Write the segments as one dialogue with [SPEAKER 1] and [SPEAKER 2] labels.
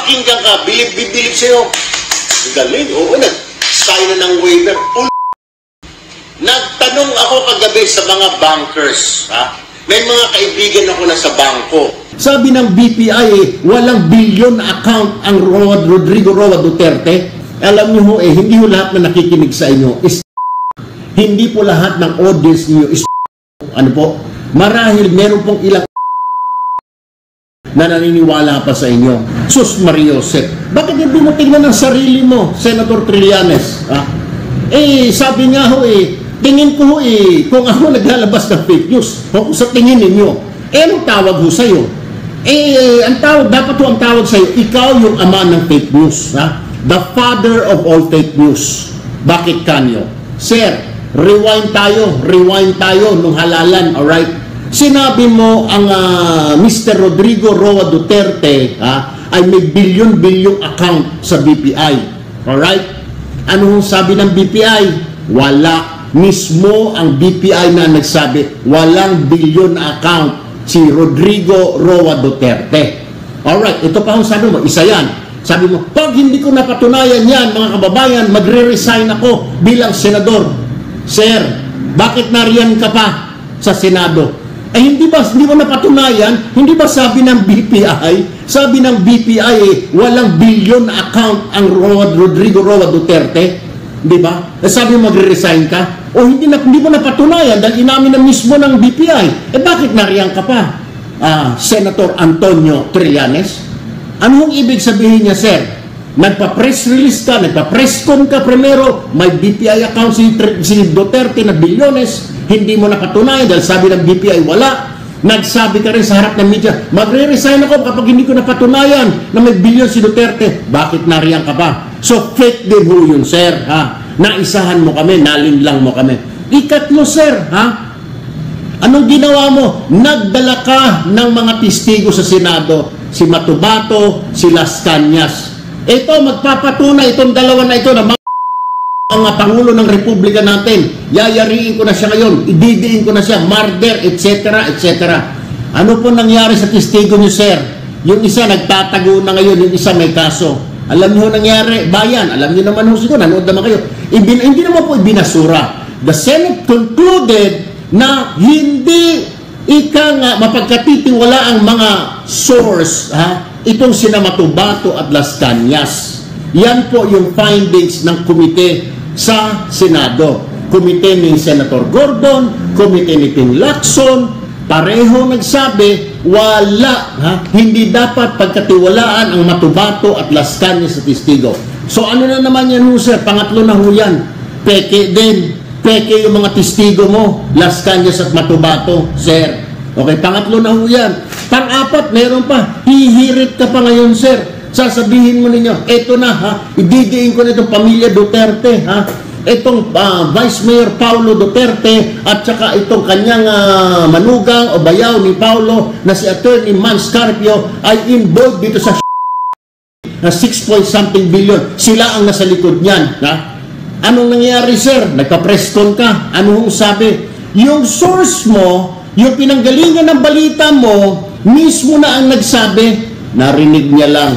[SPEAKER 1] pakinggan ka, bilib sa'yo. Galing, oo, nag-sign na ng waiver. Nagtanong ako kagabi sa mga bankers, ha? May mga kaibigan ako na sa bangko. Sabi ng BPI, walang billion account ang Rodrigo Roa Duterte. Alam niyo ho, hindi ho lahat na nakikinig sa inyo is hindi po lahat ng audience niyo is ano po, marahil meron pong ilang na naniniwala pa sa inyo. Sus Mariosep, bakit hindi mo tingnan ang sarili mo, Senator Trillanes? Ha? Sabi nga ho tingin ko ho kung ako naglalabas ng fake news, kung sa tingin ninyo, anong tawag ho sa'yo? Ang tawag, dapat ho ang tawag sa'yo, ikaw yung ama ng fake news. Ha? The father of all fake news. Bakit kanyo? Sir, rewind tayo nung halalan, alright? Sinabi mo ang Mr. Rodrigo Roa Duterte ay may billion account sa BPI. Alright? Ano sabi ng BPI? Wala. Mismo ang BPI na nagsabi, walang billion account si Rodrigo Roa Duterte. Alright, ito pa ang sabi mo, isa yan. Sabi mo, pag hindi ko napatunayan yan, mga kababayan, magre-resign ako bilang senador. Sir, bakit nariyan ka pa sa Senado? Hindi mo napatunayan? Hindi ba sabi ng BPI? Sabi ng BPI, walang billion account ang Rodrigo Roa Duterte. Di ba? Sabi mo magre-resign ka? O hindi mo napatunayan dahil inamin na mismo ng BPI. Bakit nariyan ka pa? Senator Antonio Trillanes? Anong ibig sabihin niya, sir? Nagpa-press release ka, nagpa-press con ka primero, may BPI account si Duterte na bilyones, hindi mo napatunayan dahil sabi ng BPI wala. Nagsabi ka rin sa harap ng media, magre-resign ako kapag hindi ko napatunayan na may bilyon si Duterte. Bakit nariyan ka pa? So fake din ho yun, sir. Ha? Naisahan mo kami, nalinlang mo kami. Ikatlo, sir, ha? Anong ginawa mo? Nagdala ka ng mga testigo sa Senado, si Matubato, si Las Cañas. Ito, magpapatunay itong dalawa na ito na mga Pangulo ng Republika natin. Yayariin ko na siya ngayon, ididiin ko na siya, murder, etc., etc. Ano po nangyari sa testigo niyo, sir? Yung isa nagtatago na ngayon, yung isa may kaso. Alam niyo nangyari, bayan, alam niyo naman siguro, nanood naman kayo. Hindi naman po ibinasura. The Senate concluded na hindi mapagkatitiwala ang mga source, itong sina Matubato at Las Cañas. Yan po yung findings ng komite sa Senado. Komite ni Senator Gordon, komite ni Ping Lacson, pareho nagsabi, wala, hindi dapat pagkatiwalaan ang Matubato at Las Cañas sa testigo. So ano na naman yan, sir? Pangatlo na ho yan. Peke din. Peke yung mga testigo mo, Las Cañas at Matubato, sir. Okay, pangatlo na ho yan. Pang-apat, meron pa. Hihirit ka pa ngayon, sir. Sasabihin mo ninyo, eto na, ididiin ko na itong pamilya Duterte, itong Vice Mayor Paulo Duterte at saka itong kanyang manugang o bayaw ni Paulo na si Attorney Mans Carpio ay involved dito sa na 6-point-something billion. Sila ang nasa likod niyan. Anong nangyari, sir? Nagpa-press con ka. Anong sabi? Yung source mo, yung pinanggalingan ng balita mo, mismo na ang nagsabi, narinig niya lang.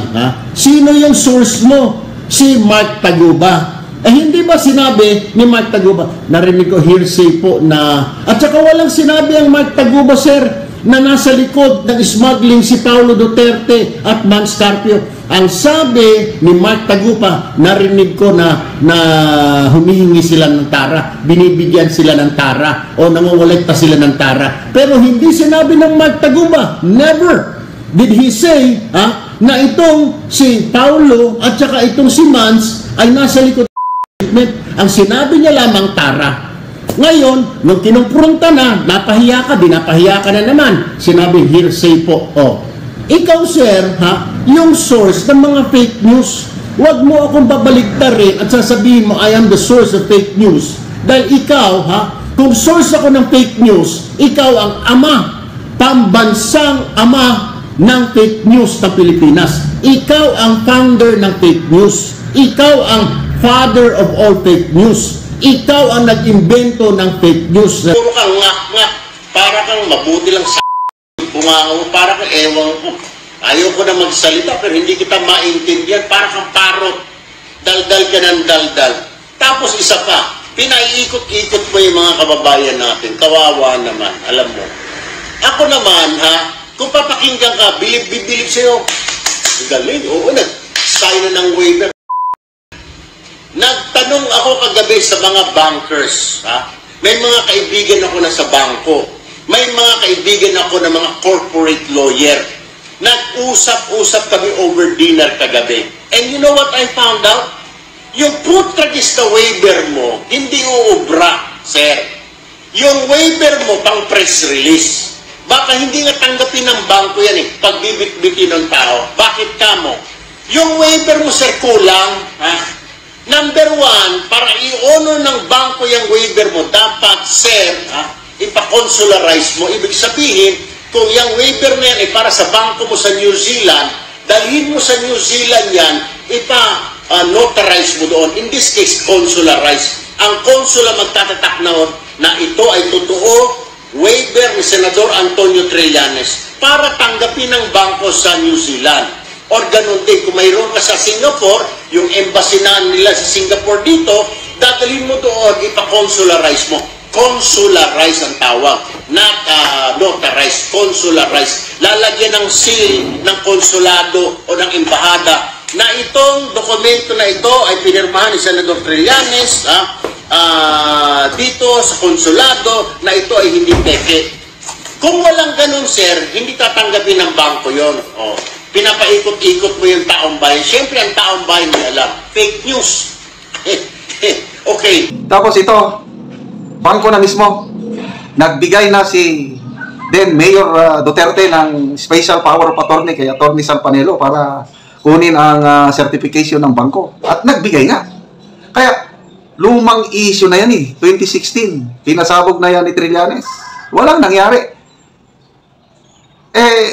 [SPEAKER 1] Sino yung source mo? Si Mark Taguba. Hindi ba sinabi ni Mark Taguba? Narinig ko hearsay po na... At saka walang sinabi ang Mark Taguba, sir, na nasa likod ng smuggling si Paulo Duterte at Mans Carpio. Ang sabi ni Mark Taguba, narinig ko na humihingi sila ng tara, binibigyan sila ng tara, o nangongolekta sila ng tara. Pero hindi sinabi ng Mark Taguba, never did he say na itong si Paulo at saka itong si Mans ay nasa likod. Ang sinabi niya lamang tara. Ngayon, nung kinumpronta na, napahiya ka, dinapahiya ka na naman. Sinabi, hearsay po. Ikaw, sir, yung source ng mga fake news, huwag mo akong babaligtarin at sasabihin mo, I am the source of fake news. Dahil ikaw, kung source ako ng fake news, ikaw ang ama, pambansang ama ng fake news ng Pilipinas. Ikaw ang founder ng fake news. Ikaw ang father of all fake news. Ikaw ang nag-imbento ng fake news. Puro kang ngak-ngak, para kang mabuti lang sa bunga mo, para kang ewan ko. Ayoko na magsalita pero hindi kita maintindihan. Para kang parot. Daldal ka ng daldal. Tapos isa pa, pinaiikot-ikot mo yung mga kababayan natin. Kawawa naman, alam mo. Ako naman, kung papakinggan ka, bilib-bilib sa'yo. Galing, oo, nag-sign na ng waiver. Nagtanong ako kagabi sa mga bankers, May mga kaibigan ako na sa bangko. May mga kaibigan ako na mga corporate lawyer. Nag-usap-usap kami over dinner kagabi. And you know what I found out? Yung putragis na waiver mo, hindi uubra, sir. Yung waiver mo, pang press release. Baka hindi nga tanggapin ng bangko yan pagbibit-bitin ng tao. Bakit ka mo? Yung waiver mo, sir, kulang, Number one, para i-honor ng bangko yung waiver mo, dapat, sir, ipa-consularize mo. Ibig sabihin, kung yung waiver na yan ay para sa bangko mo sa New Zealand, dalhin mo sa New Zealand yan, ipa-notarize mo doon. In this case, consularize. Ang konsula magtatatak na ito ay totoo, waiver ni Senador Antonio Trillanes para tanggapin ng bangko sa New Zealand. Or ganun din, kung mayroon ka sa Singapore, yung embassy na nila sa Singapore dito, dadalhin mo doon, ipa-consularize mo. Consularize ang tawag. Not notarize, consularize. Lalagyan ng seal ng konsulado o ng embahada na itong dokumento na ito ay pinirmahan ni Senador Trillanes dito sa konsulado na ito ay hindi peke. Kung walang ganun, sir, hindi tatanggapin ng bangko yon. Pinapaikot-ikot mo yung taong bayan. Siyempre, ang taong bayan may alam. Fake news. Okay.
[SPEAKER 2] Tapos ito, bangko na mismo, nagbigay na si then Mayor Duterte ng special power of attorney kay Attorney Salpanelo para kunin ang certification ng bangko. At nagbigay nga. Kaya, lumang issue na yan 2016. Pinasabog na yan ni Trillanes. Walang nangyari.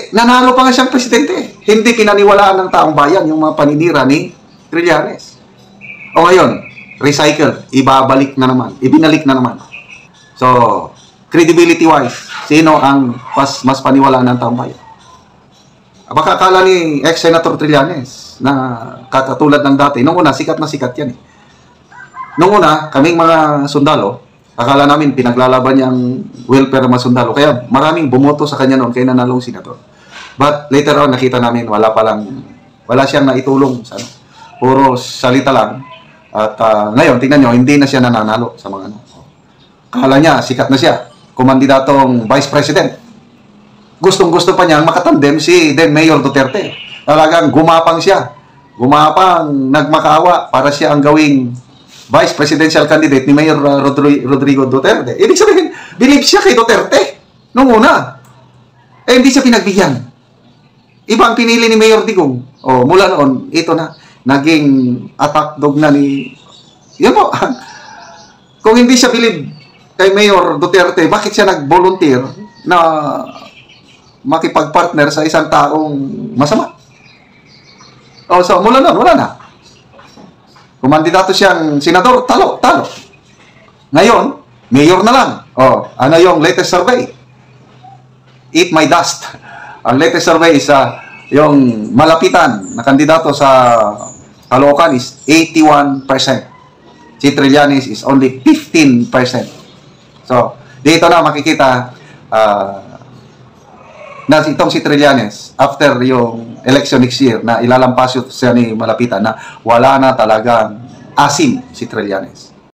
[SPEAKER 2] Nanalo pa nga siyang presidente. Hindi pinaniwalaan ng taong bayan yung mga paninira ni Trillanes. O ngayon, recycle, ibabalik na naman, ibinalik na naman. So, credibility-wise, sino ang mas paniwalaan ng taong bayan? Baka akala ni ex-Senator Trillanes na katulad ng dati. Nung una, sikat na sikat yan Nung una, kaming mga sundalo, akala namin pinaglalaban niyang welfare ng mga sundalo. Kaya maraming bumoto sa kanya noon, kaya nanalong senador. But later on, nakita namin wala siyang naitulong. Puro salita lang. At ngayon, tingnan nyo, hindi na siya nananalo sa mga Akala niya, sikat na siya. Kumandidatong Vice President. Gustong-gusto pa niyang makatandem si then Mayor Duterte. Talagang gumapang siya. Gumapang, nagmakaawa para siya ang gawing Vice Presidential candidate ni Mayor Rodrigo Duterte. Ibig sabihin, believe siya kay Duterte nung una. Hindi siya pinagbigyan. Iba ang pinili ni Mayor Digong. Mula noon, ito na. Naging attack dog na ni... Yan po. Kung hindi siya believe kay Mayor Duterte, bakit siya nag-volunteer na makipag-partner sa isang taong masama? So, mula noon, wala na. Kumandidato siyang senador, talo. Ngayon, mayor na lang. Ano yung latest survey? Eat my dust. Ang latest survey is yung malapitan na kandidato sa Caloocan is 81%. Si Trillanes is only 15%. So, dito na makikita na itong si Trillanes, after yung election next year, na ilalampas siya ni malapitan na wala na talagang asim si Trillanes.